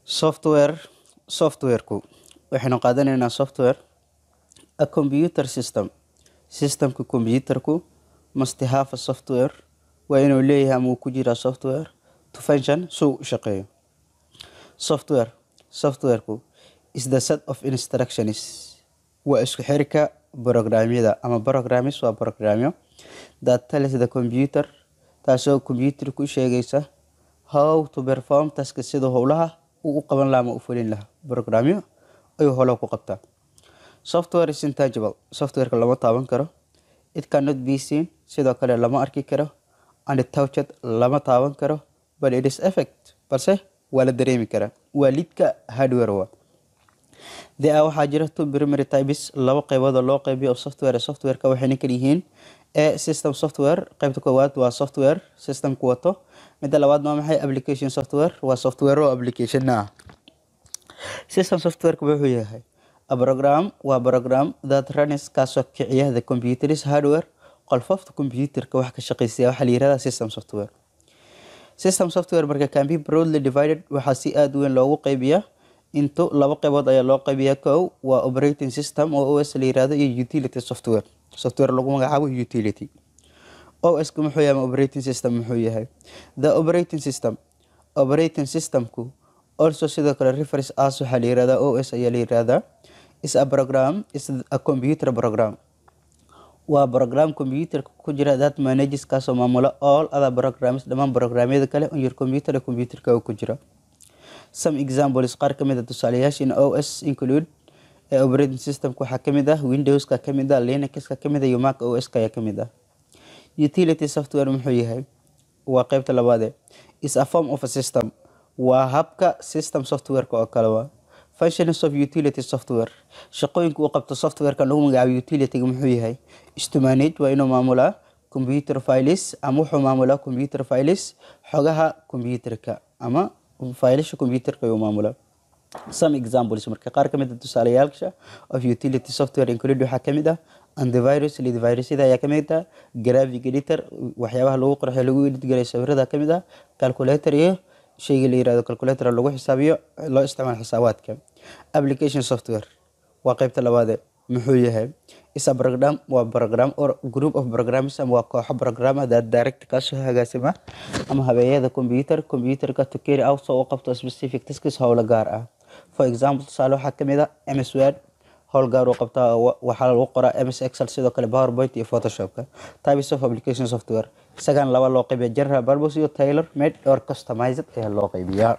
software softwareku waxaynu qaadanaynaa software a computer systemka computerku must have a software waa inuu leeyahay ama uu ku jiraa software to function so u shaqeeyo softwareku is the set of instructions waa isku xirka programyada ama programs waa programyo that tells the computer taasoo computerku sheegaysa how to perform task sida howlaha uu qaban lahaa ama u fulin lahaa programyo ay howlo ku qabtaa. Software is intangible. Software lama taaban karo. It cannot be seen. Sidoo kale lama arki karo. And touched lama taaban karo. But it is effect. Balse waa la dareemi karaa. Waa lidka hardware waa. There are waxaa jira two primary types laba qaybood oo loo qaybiyo software. Software-ka waxayna kala yihiin system software. Qaybta koowaad waa software system-ku wato. Midda labaad waa maxay application software. Waa software oo application ah. System software-ku wuxuu yahay a program waa program that runs kaasoo kiciya the computer's hardware qolfofta computerka wax ka shaqeysiya waxa la yiraahdaa system software marka can be broadly divided waxaa si aad weyn loogu qaybiyaa into laba qaybood ayaa loo qaybiyaa kow waa operating system oo OS la yiraahdo iyo utility software lagu magacaabo utility OS ku muxuu yahay operating system muxuu yahay the operating systemku also sidoo kale refers as waxa la yiraahdaa OS ayaa la yiraahdaa is a computer program waa program computer ku jira that manages kaasoo maamula all other programs dhammaan programyada kale on your computerka ku jira. Some examples qaar kamid ah tusaalayaasha in OS include operating system waxaa kamid ah Windows ka kamid ah Linux ka kamid ah iyo Mac OS ka kamid ah. Utility software muxuu yahay waa qaybta labaad is a form of a system waa habka system software-ka oo kale waa. Functions of utility software shaqooyinka uu qabto software-ka lagu magacaabo utility-ga muxuu yahay is to manage waa inuu maamulaa computer files ama wuxuu maamulaa computer files xogaha computerka ama fileska computerka uu maamulaa. Some examples marka qaar kamid ah tusaalayaasha of utility software include waxaa kamid ah antivirus lidvirusyada ayaa kamid ah graphic editor waxyaabaha lagu qorxay lagu edit garay sawirada kamid ah calculator iyo shayga la yiraahdo calculator lagu xisaabiyo loo isticmaalo xisaabaadka. Application software waa qaybta labaad muxuu yahay is a program waa program or group of programs ama waa koox program that direct kaasoo hagaasima ama habeeyada computerka to carry out soo qabto specific tasks howlo gaar ah. For example tusaale waxaa kamid ah MS Word howl gaar oo qabta waxaa lagu qoraa MS Excel sidoo kale PowerPoint iyo Photoshop-ka. Types of application software isagan laba loo qaybiyaa general purpose iyo tailor made or customized ayaa loo qaybiyaa.